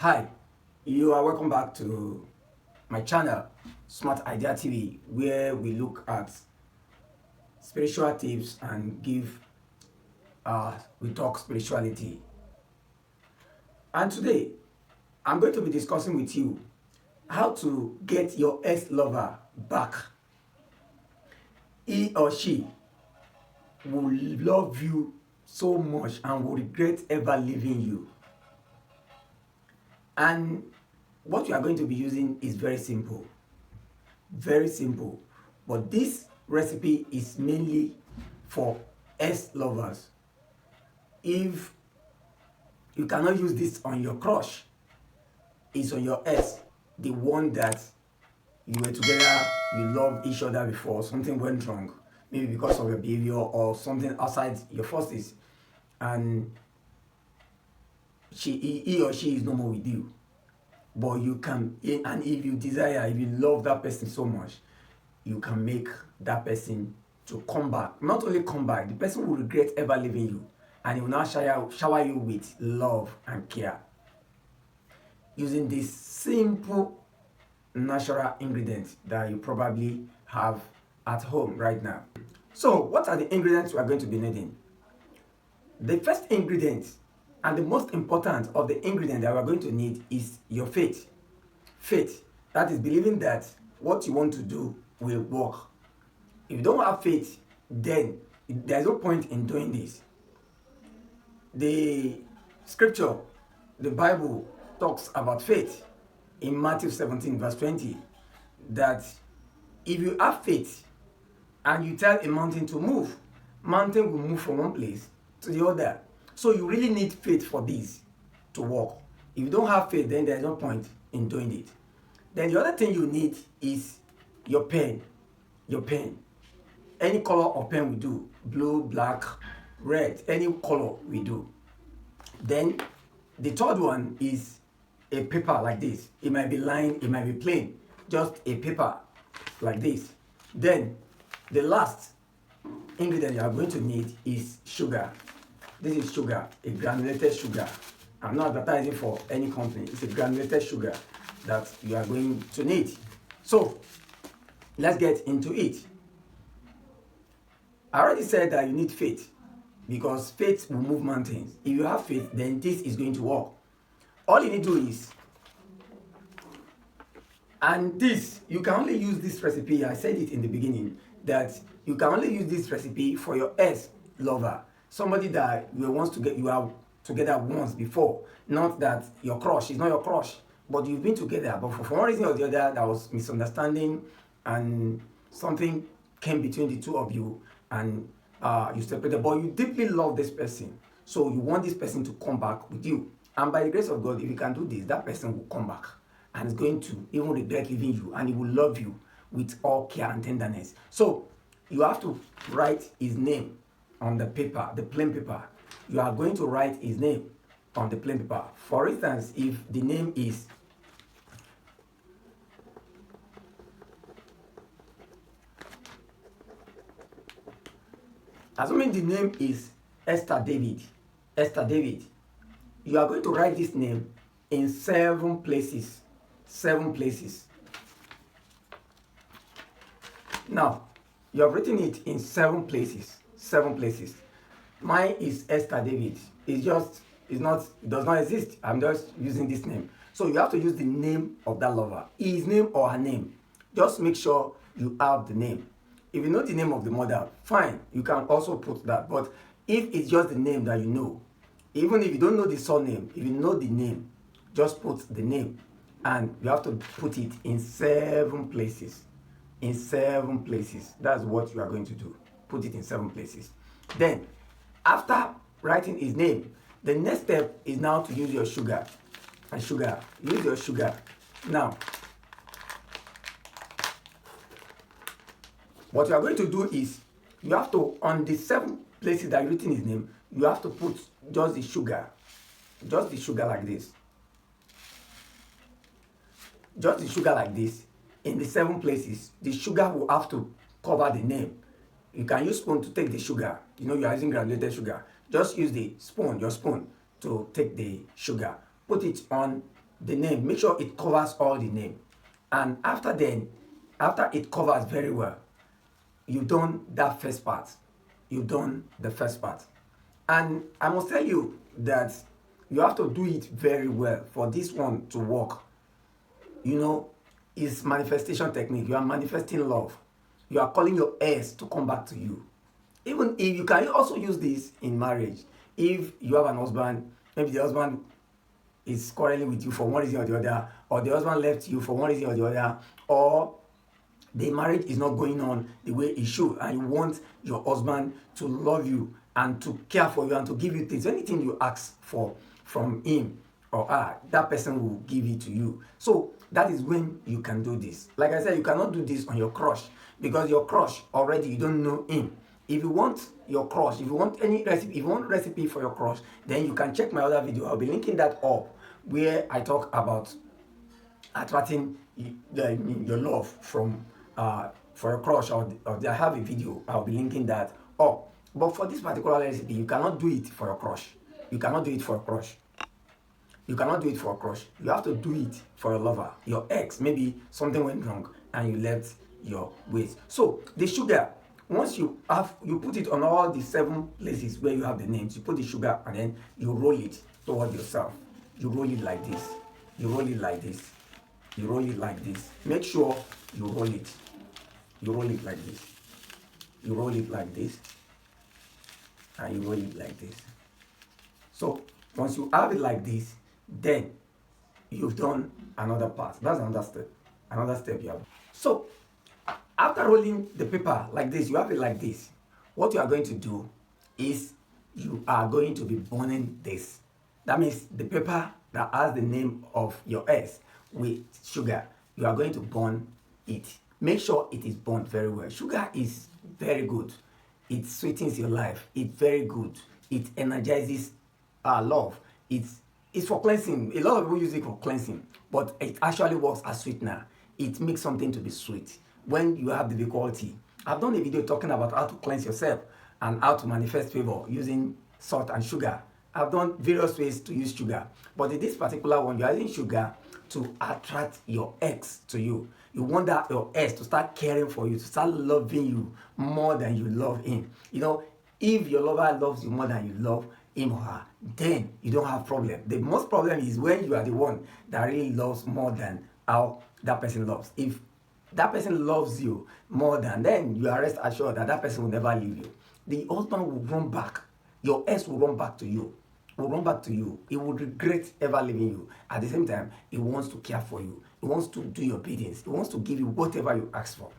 Hi, you are welcome back to my channel, Smart Idea TV, where we look at spiritual tips and we talk spirituality. And today, I'm going to be discussing with you how to get your ex-lover back. He or she will love you so much and will regret ever leaving you. And what you are going to be using is very simple. Very simple. But this recipe is mainly for ex-lovers. If you cannot use this on your crush, it's on your ex, the one that you were together, you loved each other before, something went wrong, maybe because of your behavior or something outside your forces, and he or she is no more with you. But you can, and if you desire, if you love that person so much, you can make that person to come back. Not only come back, the person will regret ever leaving you, and he will now shower you with love and care using this simple natural ingredient that you probably have at home right now. So what are the ingredients we are going to be needing? The first ingredient and the most important of the ingredient that we are going to need is your faith. Faith, that is believing that what you want to do will work. If you don't have faith, then there's no point in doing this. The scripture, the Bible, talks about faith in Matthew 17 verse 20, that if you have faith and you tell a mountain to move, mountain will move from one place to the other. So you really need faith for this to work. If you don't have faith, then there's no point in doing it. Then the other thing you need is your pen. Your pen. Any color of pen we do. Blue, black, red, any color we do. Then the third one is a paper like this. It might be lined, it might be plain. Just a paper like this. Then the last ingredient you are going to need is sugar. This is sugar, a granulated sugar. I'm not advertising for any company. It's a granulated sugar that you are going to need. So let's get into it. I already said that you need faith, because faith will move mountains. If you have faith, then this is going to work. All you need to do is, and this, you can only use this recipe, I said it in the beginning, that you can only use this recipe for your ex-lover. Somebody that you are together once before. Not that your crush is not your crush, but you've been together, but for one reason or the other, there was misunderstanding and something came between the two of you, and you separated, but you deeply love this person. So you want this person to come back with you. And by the grace of God, if you can do this, that person will come back and is going to even regret leaving you, and he will love you with all care and tenderness. So you have to write his name on the paper, the plain paper. You are going to write his name on the plain paper. For instance, if the name is assuming the name is Esther David, you are going to write this name in 7 places. 7 places. Now, you have written it in 7 places. 7 places. Mine is Esther David. It does not exist. I'm just using this name. So you have to use the name of that lover, his name or her name. Just make sure you have the name. If you know the name of the mother, fine, you can also put that. But if it's just the name that you know, even if you don't know the surname, if you know the name, just put the name. And you have to put it in 7 places. In 7 places. That's what you are going to do. Put it in 7 places. Then, after writing his name, the next step is now to use your sugar. And sugar. Use your sugar. Now, what you are going to do is, you have to, on the 7 places that you written his name, you have to put just the sugar. Just the sugar like this. Just the sugar like this. In the 7 places, the sugar will have to cover the name. You can use spoon to take the sugar. You know you are using granulated sugar. Just use the spoon, your spoon, to take the sugar. Put it on the name, make sure it covers all the name. And after then, after it covers very well, you've done that first part. You've done the first part. And I must tell you that you have to do it very well for this one to work. You know, it's manifestation technique. You are manifesting love. You are calling your ex to come back to you. Even if you can also use this in marriage. If you have an husband, maybe the husband is quarreling with you for one reason or the other, or the husband left you for one reason or the other, or the marriage is not going on the way it should, and you want your husband to love you and to care for you and to give you things, anything you ask for from him or her, that person will give it to you. So that is when you can do this. Like I said, you cannot do this on your crush, because your crush already, you don't know him. If you want your crush, if you want any recipe, if you want recipe for your crush, then you can check my other video. I'll be linking that up, where I talk about attracting your love from for your crush, or I have a video. I'll be linking that up. But for this particular recipe, you cannot do it for your crush. You cannot do it for a crush. You cannot do it for a crush. You have to do it for your lover, your ex. Maybe something went wrong and you left your waist. So the sugar, once you put it on all the 7 places where you have the names, you put the sugar and then you roll it toward yourself. You roll it like this. You roll it like this. You roll it like this. Make sure you roll it. You roll it like this. You roll it like this. And you roll it like this. So once you have it like this, then you've done another part. That's another step. Another step you have. So after rolling the paper like this, you have it like this. What you are going to do is you are going to be burning this. That means the paper that has the name of your ex with sugar, you are going to burn it. Make sure it is burned very well. Sugar is very good. It sweetens your life. It's very good. It energizes love. It's for cleansing. A lot of people use it for cleansing, but it actually works as sweetener. It makes something to be sweet when you have difficulty. I've done a video talking about how to cleanse yourself and how to manifest favor using salt and sugar. I've done various ways to use sugar, but in this particular one, you're using sugar to attract your ex to you. You want that your ex to start caring for you, to start loving you more than you love him. You know, if your lover loves you more than you love him or her, then you don't have problem. The most problem is when you are the one that really loves more than how that person loves. If that person loves you more than, then you are rest assured that that person will never leave you. The husband will run back. Your ex will run back to you. Will run back to you. He will regret ever leaving you. At the same time, he wants to care for you. He wants to do your biddings. He wants to give you whatever you ask for.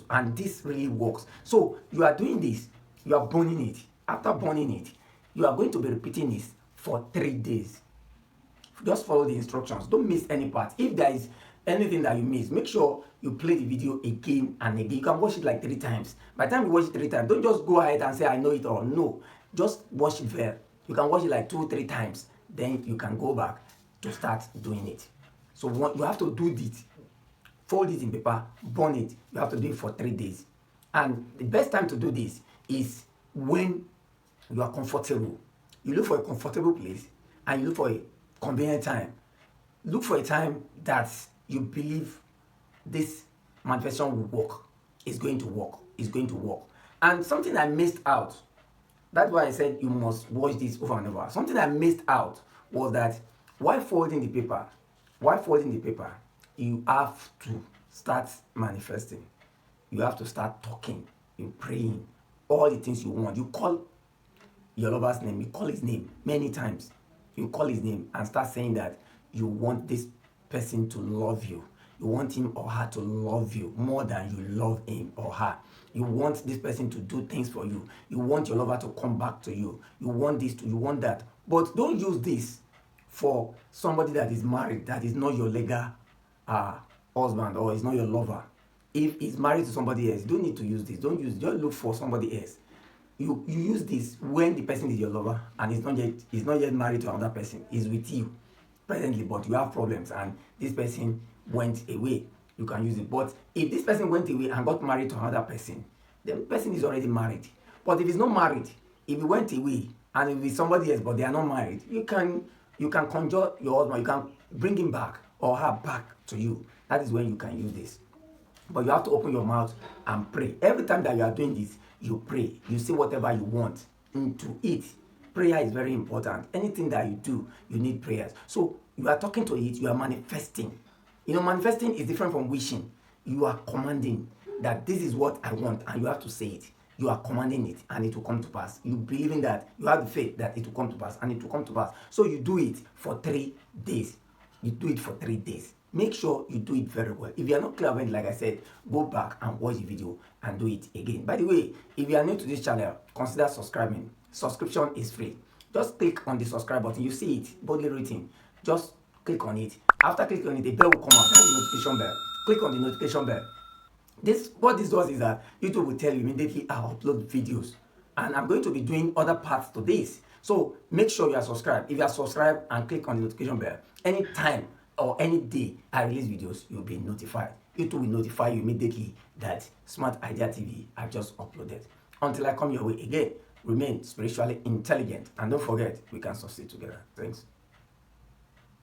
And this really works. So you are doing this. You are burning it. After burning it, you are going to be repeating this for 3 days. Just follow the instructions. Don't miss any part. If there is anything that you miss, make sure you play the video again and again. You can watch it like 3 times. By the time you watch it 3 times, don't just go ahead and say, I know it all. No. Just watch it there. You can watch it like 2-3 times. Then you can go back to start doing it. So you have to do this. Fold it in paper, burn it. You have to do it for 3 days. And the best time to do this is when you are comfortable. You look for a comfortable place and you look for a convenient time. Look for a time that you believe this manifestation will work. It's going to work. It's going to work. And something I missed out, that's why I said you must watch this over and over. Something I missed out was that while folding the paper, you have to start manifesting. You have to start talking, you praying, all the things you want. You call your lover's name, you call his name many times. You call his name and start saying that you want this person to love you. You want him or her to love you more than you love him or her. You want this person to do things for you. You want your lover to come back to you. You want this, you want that. But don't use this for somebody that is married, that is not your legal husband or is not your lover. If he's married to somebody else, you don't need to use this. Don't use it. Just look for somebody else. You use this when the person is your lover and he's not yet married to another person. He's with you presently, but you have problems and this person went away. You can use it. But if this person went away and got married to another person, the person is already married. But if he's not married, if he went away and if it's somebody else but they are not married, you can conjure your husband, you can bring him back or her back to you. That is when you can use this. But you have to open your mouth and pray. Every time that you are doing this, you pray. You say whatever you want into it. Prayer is very important. Anything that you do, you need prayers. So you are talking to it, you are manifesting. Manifesting is different from wishing. You are commanding that this is what I want, and you have to say it. You are commanding it, and it will come to pass. You believing that, you have the faith that it will come to pass, and it will come to pass. So you do it for 3 days. You do it for 3 days. Make sure you do it very well. If you are not clear about it, like I said, go back and watch the video and do it again. By the way, if you are new to this channel, consider subscribing. Subscription is free. Just click on the subscribe button. You see it boldly written. Just click on it. After clicking on it, the bell will come out. That's the notification bell. Click on the notification bell. What this does is that YouTube will tell you immediately I upload videos, and I'm going to be doing other parts to this. So make sure you are subscribed. If you are subscribed and click on the notification bell, anytime or any day I release videos, you'll be notified. YouTube will notify you immediately that Smart Idea TV I just uploaded. Until I come your way again, remain spiritually intelligent, and don't forget, we can succeed together. Thanks.